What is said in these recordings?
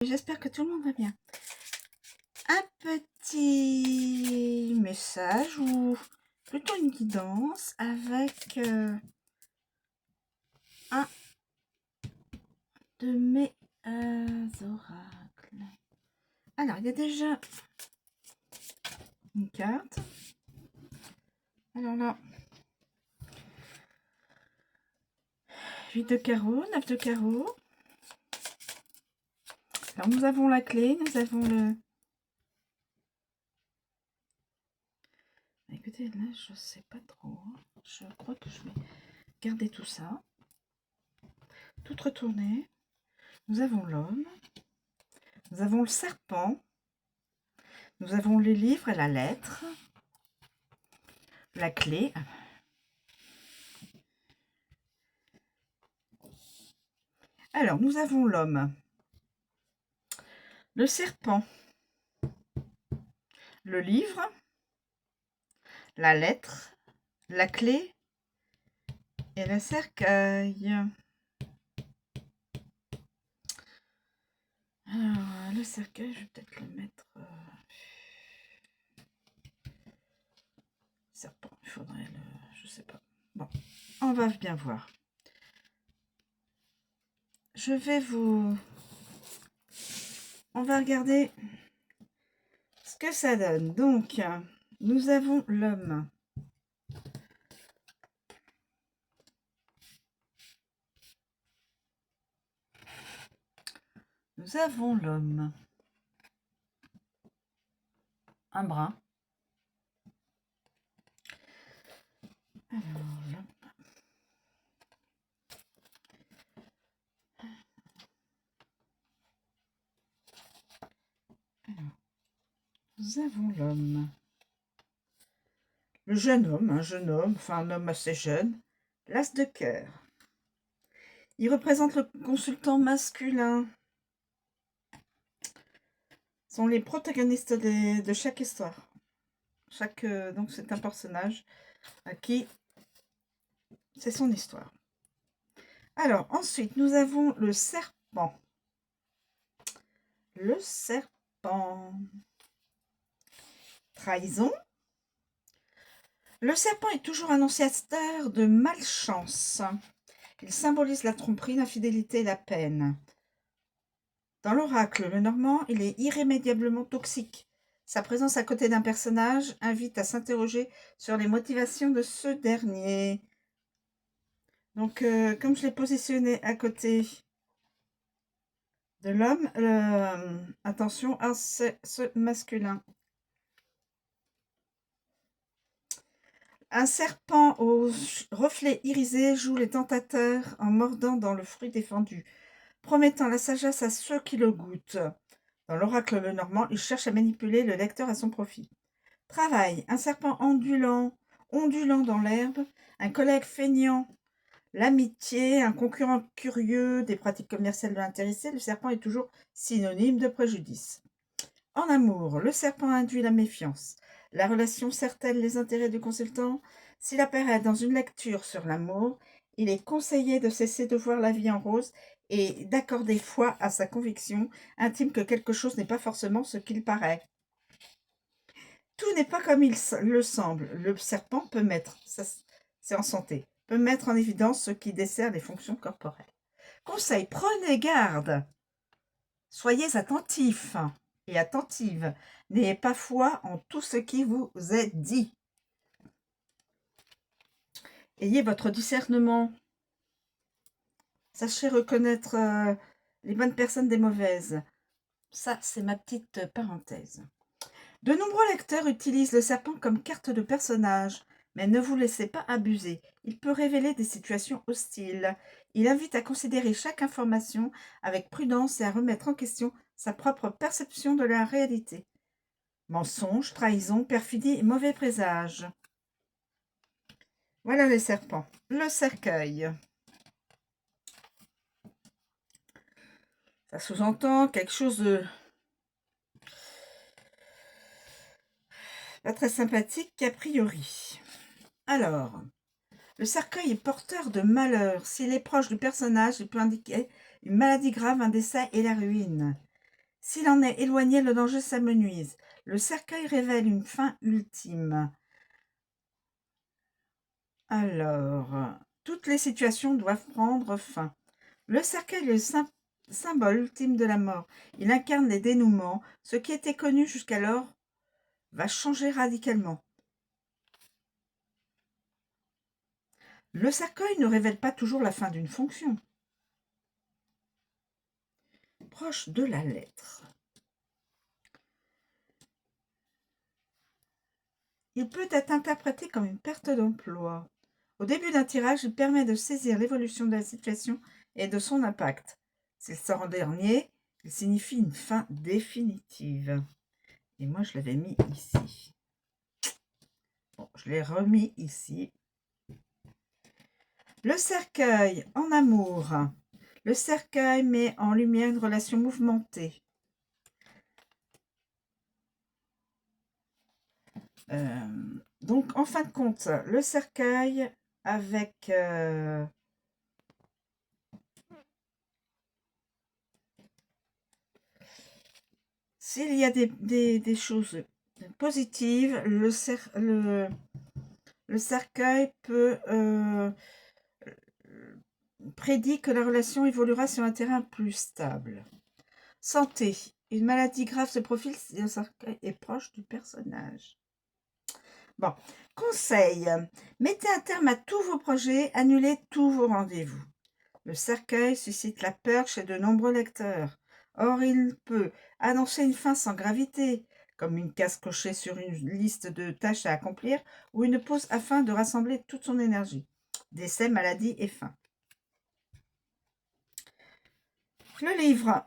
J'espère que tout le monde va bien. Un petit message ou plutôt une guidance avec un de mes oracles. Alors, il y a déjà une carte. Alors là, 8 de carreau, 9 de carreau. Alors, nous avons la clé, nous avons le... Écoutez, là, je sais pas trop. Je crois que je vais garder tout ça. Tout retourner. Nous avons l'homme. Nous avons le serpent. Nous avons les livres et la lettre. La clé. Alors, nous avons l'homme. Le serpent. Le livre. La lettre. La clé. Et le cercueil. Alors, le cercueil, je vais peut-être le mettre... Serpent, il faudrait le... Je sais pas. Bon, on va bien voir. Je vais vous... On va regarder ce que ça donne. Donc, nous avons l'homme. Nous avons l'homme. Un bras. Alors, l'homme. Alors, nous avons l'homme. Le jeune homme, un jeune homme, enfin un homme assez jeune. L'as de cœur. Il représente le consultant masculin. Sont les protagonistes de chaque histoire. Donc c'est un personnage à qui c'est son histoire. Alors ensuite nous avons le serpent. Le serpent. Trahison. Le serpent est toujours annonciateur de malchance. Il symbolise la tromperie, l'infidélité et la peine. Dans l'oracle Lenormand, il est irrémédiablement toxique. Sa présence à côté d'un personnage invite à s'interroger sur les motivations de ce dernier. Donc, comme je l'ai positionné à côté de l'homme, attention à ce masculin. Un serpent aux reflets irisés joue les tentateurs en mordant dans le fruit défendu, promettant la sagesse à ceux qui le goûtent. Dans l'oracle Lenormand, il cherche à manipuler le lecteur à son profit. Travail, un serpent ondulant dans l'herbe, un collègue feignant, l'amitié, un concurrent curieux, des pratiques commerciales de l'intéressé, le serpent est toujours synonyme de préjudice. En amour, le serpent induit la méfiance. La relation sert-elle les intérêts du consultant? S'il apparaît dans une lecture sur l'amour, il est conseillé de cesser de voir la vie en rose et d'accorder foi à sa conviction intime que quelque chose n'est pas forcément ce qu'il paraît. Tout n'est pas comme il le semble. Le serpent peut mettre, ça c'est en santé, peut mettre en évidence ce qui dessert les fonctions corporelles. Conseil, prenez garde. Soyez attentifs et attentives. N'ayez pas foi en tout ce qui vous est dit. Ayez votre discernement. Sachez reconnaître les bonnes personnes des mauvaises. Ça, c'est ma petite parenthèse. De nombreux lecteurs utilisent le serpent comme carte de personnage, mais ne vous laissez pas abuser. Il peut révéler des situations hostiles. Il invite à considérer chaque information avec prudence et à remettre en question sa propre perception de la réalité. Mensonge, trahison, perfidie et mauvais présage. Voilà les serpents. Le cercueil. Ça sous-entend quelque chose de pas très sympathique a priori. Alors, le cercueil est porteur de malheur. S'il est proche du personnage, il peut indiquer une maladie grave, un décès et la ruine. S'il en est éloigné, le danger s'amenuise. Le cercueil révèle une fin ultime. Alors, toutes les situations doivent prendre fin. Le cercueil est le symbole ultime de la mort. Il incarne les dénouements. Ce qui était connu jusqu'alors va changer radicalement. Le cercueil ne révèle pas toujours la fin d'une fonction. Proche de la lettre. Il peut être interprété comme une perte d'emploi. Au début d'un tirage, il permet de saisir l'évolution de la situation et de son impact. S'il sort en dernier, il signifie une fin définitive. Et moi, je l'avais mis ici. Bon, je l'ai remis ici. Le cercueil en amour. Le cercueil met en lumière une relation mouvementée. Donc, en fin de compte, le cercueil avec... s'il y a des choses positives, le cercueil peut prédit que la relation évoluera sur un terrain plus stable. Santé. Une maladie grave se profile si le cercueil est proche du personnage. Bon. Conseil. Mettez un terme à tous vos projets, annulez tous vos rendez-vous. Le cercueil suscite la peur chez de nombreux lecteurs. Or, il peut annoncer une fin sans gravité, comme une case cochée sur une liste de tâches à accomplir ou une pause afin de rassembler toute son énergie. Décès, maladie et fin. Le livre.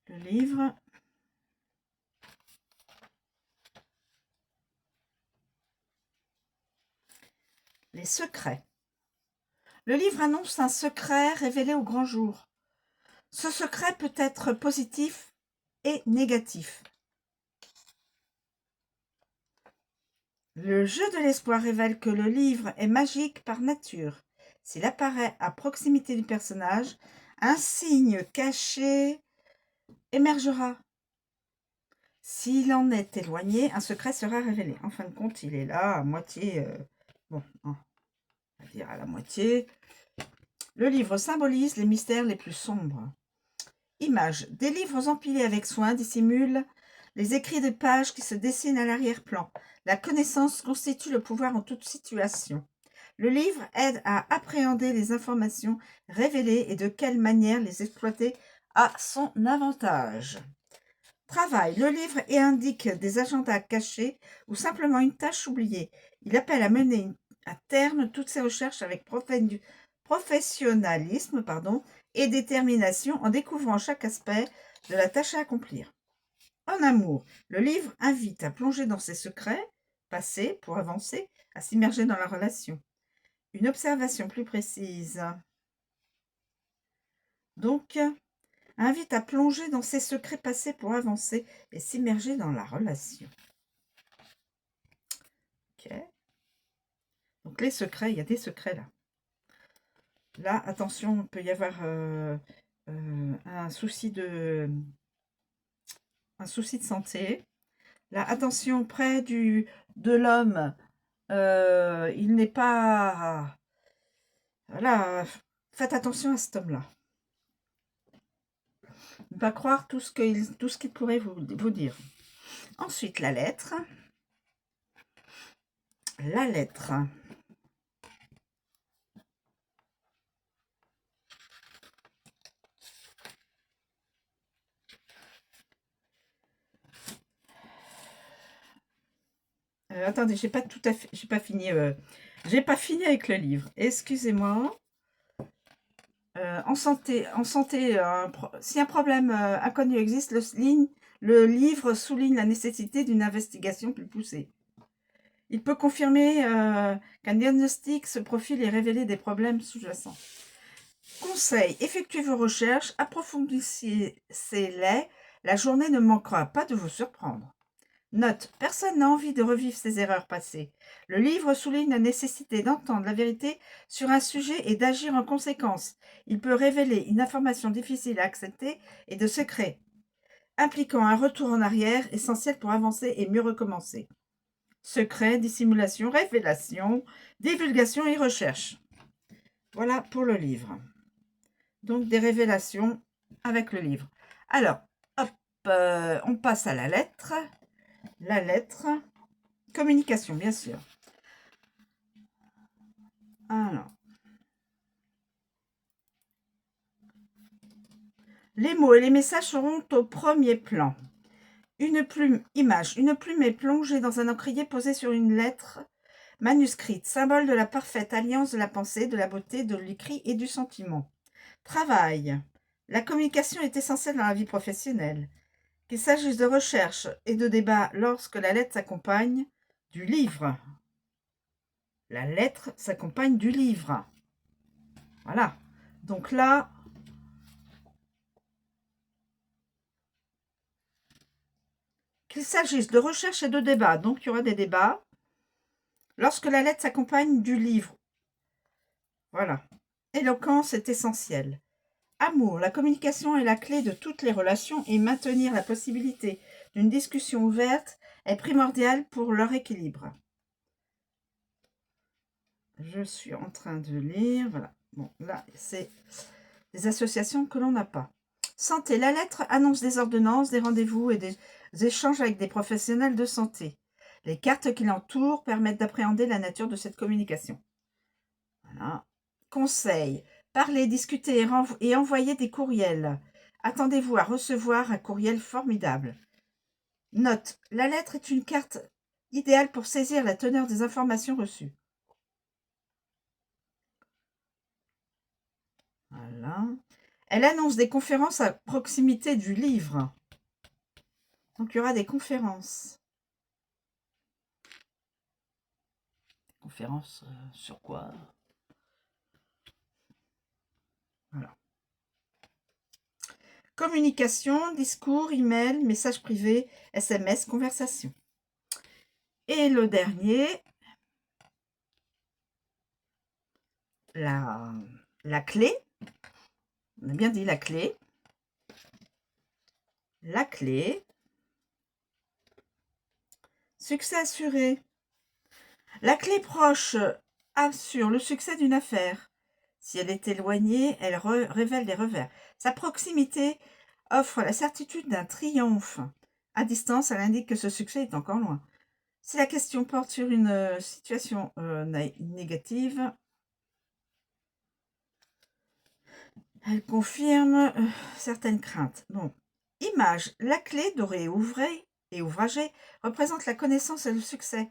Le livre. Les secrets. Le livre annonce un secret révélé au grand jour. Ce secret peut être positif et négatif. Le jeu de l'espoir révèle que le livre est magique par nature. S'il apparaît à proximité du personnage, un signe caché émergera. S'il en est éloigné, un secret sera révélé. En fin de compte, il est là à moitié... bon, on va dire à la moitié. Le livre symbolise les mystères les plus sombres. Images. Des livres empilés avec soin dissimulent les écrits de pages qui se dessinent à l'arrière-plan. La connaissance constitue le pouvoir en toute situation. Le livre aide à appréhender les informations révélées et de quelle manière les exploiter à son avantage. Travail. Le livre indique des agendas cachés ou simplement une tâche oubliée. Il appelle à mener à terme toutes ses recherches avec professionnalisme et détermination en découvrant chaque aspect de la tâche à accomplir. En amour, le livre invite à plonger dans ses secrets passés pour avancer, à s'immerger dans la relation. Une observation plus précise. Donc, invite à plonger dans ses secrets passés pour avancer et s'immerger dans la relation. Ok. Donc les secrets, il y a des secrets là. Là, attention, il peut y avoir un souci de santé. Là, attention, près de l'homme, il n'est pas... Voilà, faites attention à cet homme-là. Ne pas croire tout ce qu'il pourrait vous dire. Ensuite, la lettre. La lettre. Attendez, j'ai pas fini. J'ai pas fini avec le livre. Excusez-moi. En santé, si un problème inconnu existe, le livre souligne la nécessité d'une investigation plus poussée. Il peut confirmer qu'un diagnostic se profile et révéler des problèmes sous-jacents. Conseil, effectuez vos recherches, approfondissez-les. La journée ne manquera pas de vous surprendre. Note, personne n'a envie de revivre ses erreurs passées. Le livre souligne la nécessité d'entendre la vérité sur un sujet et d'agir en conséquence. Il peut révéler une information difficile à accepter et de secret, impliquant un retour en arrière essentiel pour avancer et mieux recommencer. Secret, dissimulation, révélation, divulgation et recherche. Voilà pour le livre. Donc des révélations avec le livre. Alors, hop, on passe à la lettre. La lettre, communication, bien sûr. Alors, les mots et les messages seront au premier plan. Une plume, image, une plume est plongée dans un encrier posé sur une lettre manuscrite, symbole de la parfaite alliance de la pensée, de la beauté, de l'écrit et du sentiment. Travail. La communication est essentielle dans la vie professionnelle. Qu'il s'agisse de recherche et de débat lorsque la lettre s'accompagne du livre. La lettre s'accompagne du livre. Voilà. Donc là, qu'il s'agisse de recherche et de débat, donc il y aura des débats, lorsque la lettre s'accompagne du livre. Voilà. Éloquence est essentielle. Amour, la communication est la clé de toutes les relations et maintenir la possibilité d'une discussion ouverte est primordial pour leur équilibre. Je suis en train de lire, voilà. Bon, là, c'est des associations que l'on n'a pas. Santé, la lettre annonce des ordonnances, des rendez-vous et des échanges avec des professionnels de santé. Les cartes qui l'entourent permettent d'appréhender la nature de cette communication. Voilà. Conseil, parler, discuter et envoyer des courriels. Attendez-vous à recevoir un courriel formidable. Note, la lettre est une carte idéale pour saisir la teneur des informations reçues. Voilà. Elle annonce des conférences à proximité du livre. Donc, il y aura des conférences. Conférences sur quoi? Voilà. Communication, discours, email, messages privés, SMS, conversation. Et le dernier, la clé. On a bien dit la clé. La clé. Succès assuré. La clé proche assure le succès d'une affaire. Si elle est éloignée, elle révèle des revers. Sa proximité offre la certitude d'un triomphe. À distance, elle indique que ce succès est encore loin. Si la question porte sur une situation négative, elle confirme certaines craintes. Bon. Image. La clé dorée et ouvragée représente la connaissance et le succès.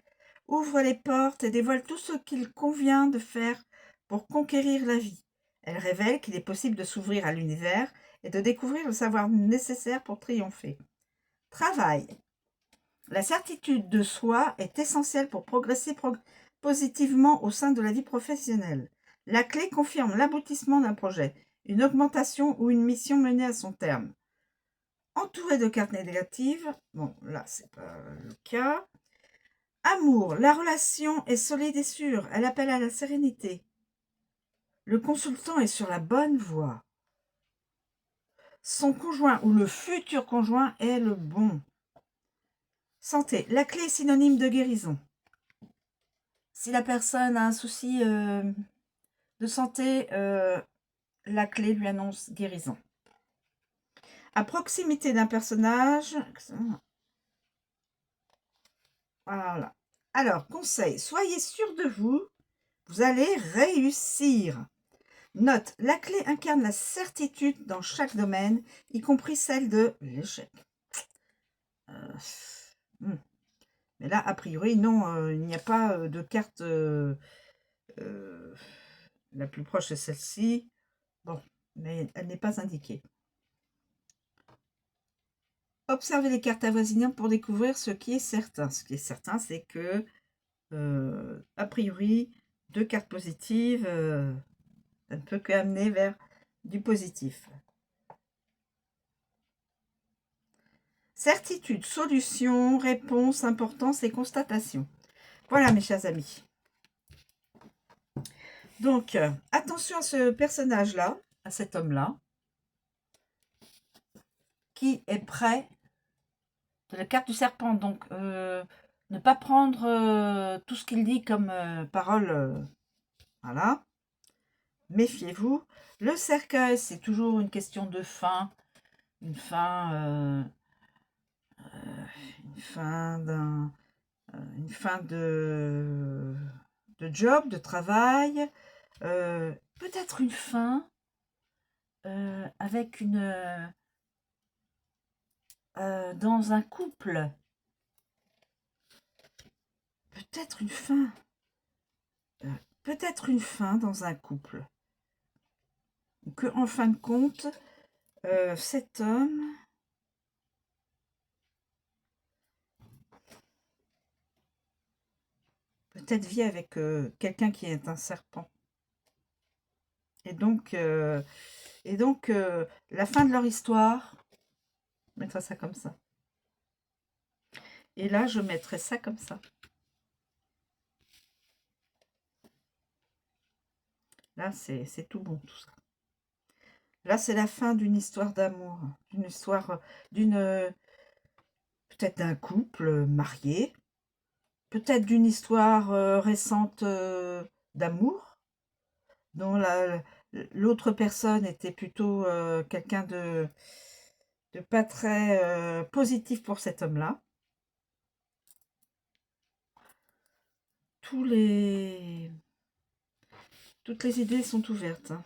Ouvre les portes et dévoile tout ce qu'il convient de faire pour conquérir la vie. Elle révèle qu'il est possible de s'ouvrir à l'univers et de découvrir le savoir nécessaire pour triompher. Travail. La certitude de soi est essentielle pour progresser positivement au sein de la vie professionnelle. La clé confirme l'aboutissement d'un projet, une augmentation ou une mission menée à son terme. Entouré de cartes négatives, bon là c'est pas le cas. Amour, la relation est solide et sûre, elle appelle à la sérénité. Le consultant est sur la bonne voie. Son conjoint ou le futur conjoint est le bon. Santé, la clé est synonyme de guérison. Si la personne a un souci de santé, la clé lui annonce guérison. À proximité d'un personnage, voilà. Alors, conseil, soyez sûr de vous, vous allez réussir. Note, la clé incarne la certitude dans chaque domaine, y compris celle de l'échec. Mais là, a priori, non, il n'y a pas de carte. La plus proche est celle-ci. Bon, mais elle n'est pas indiquée. Observez les cartes avoisinantes pour découvrir ce qui est certain. Ce qui est certain, c'est que, a priori, 2 cartes positives, ça ne peut qu'amener vers du positif. Certitude, solution, réponse, importance et constatation. Voilà, mes chers amis. Donc, attention à ce personnage-là, à cet homme-là, qui est prêt. C'est la carte du serpent, donc ne pas prendre tout ce qu'il dit comme parole. Voilà. Méfiez-vous. Le cercueil, c'est toujours une question de fin. Une fin une fin de job, de travail. Peut-être une fin avec dans un couple. Peut-être une fin. Peut-être une fin dans un couple. Que, en fin de compte, cet homme peut-être vit avec quelqu'un qui est un serpent. Et donc, la fin de leur histoire, je mettrai ça comme ça. Et là, je mettrai ça comme ça. Là, c'est tout bon, tout ça. Là, c'est la fin d'une histoire d'amour, d'une histoire, peut-être d'un couple marié, peut-être d'une histoire récente d'amour, dont l'autre personne était plutôt quelqu'un de pas très positif pour cet homme-là. Toutes les idées sont ouvertes, hein.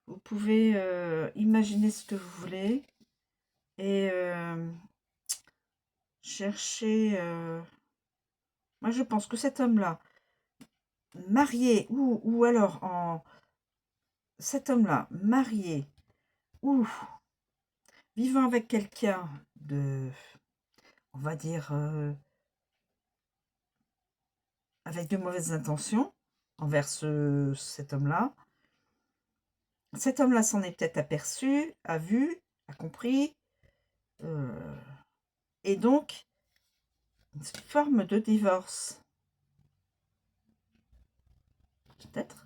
Vous pouvez imaginer ce que vous voulez et chercher. Moi, je pense que cet homme-là, marié ou alors cet homme-là, marié ou vivant avec quelqu'un de, on va dire, avec de mauvaises intentions envers cet homme-là. Cet homme-là s'en est peut-être aperçu, a vu, a compris, et donc une forme de divorce, peut-être,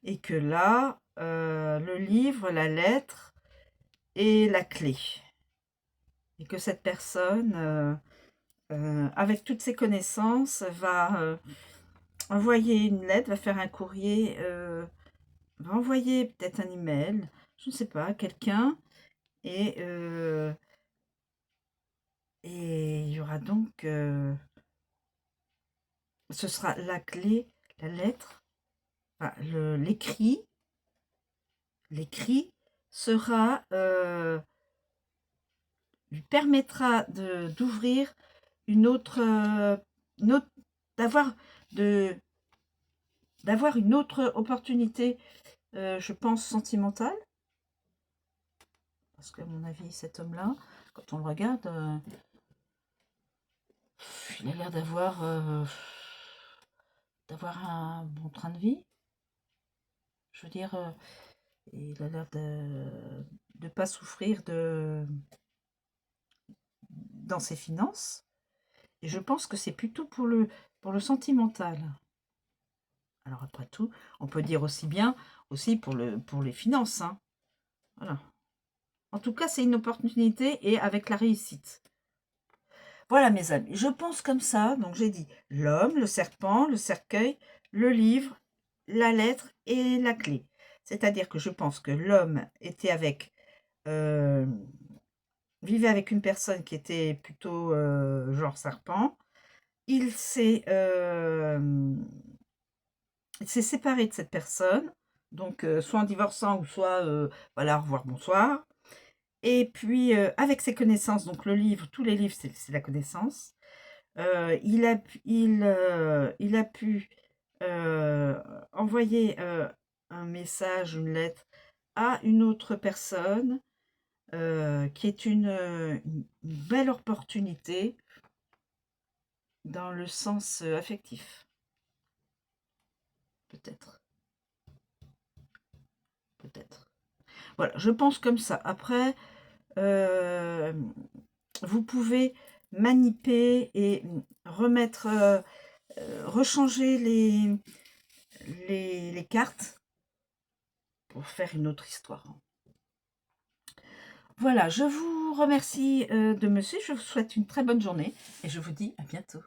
et que là, le livre, la lettre est la clé, et que cette personne, avec toutes ses connaissances, va envoyer une lettre, va faire un courrier, va envoyer peut-être un email, je ne sais pas, à quelqu'un, et il y aura donc, ce sera la clé, la lettre, enfin, l'écrit sera, lui permettra d'ouvrir une autre, d'avoir de d'avoir une autre opportunité, je pense, sentimentale. Parce qu'à mon avis, cet homme-là, quand on le regarde, il a l'air d'avoir un bon train de vie. Je veux dire, il a l'air de ne pas souffrir dans ses finances. Et je pense que c'est plutôt pour le sentimental. Alors après tout, on peut dire aussi bien aussi pour les finances, hein. Voilà. En tout cas, c'est une opportunité et avec la réussite. Voilà, mes amis, je pense comme ça. Donc, j'ai dit l'homme, le serpent, le cercueil, le livre, la lettre et la clé. C'est-à-dire que je pense que l'homme était vivait avec une personne qui était plutôt genre serpent. Il s'est séparé de cette personne, donc soit en divorçant ou soit, voilà, au revoir, bonsoir. Et puis, avec ses connaissances, donc le livre, tous les livres, c'est la connaissance. Il a pu envoyer un message, une lettre à une autre personne qui est une belle opportunité dans le sens affectif. Peut-être. Peut-être. Voilà, je pense comme ça. Après, vous pouvez maniper et remettre, rechanger les cartes pour faire une autre histoire. Voilà, je vous remercie de me suivre, je vous souhaite une très bonne journée et je vous dis à bientôt.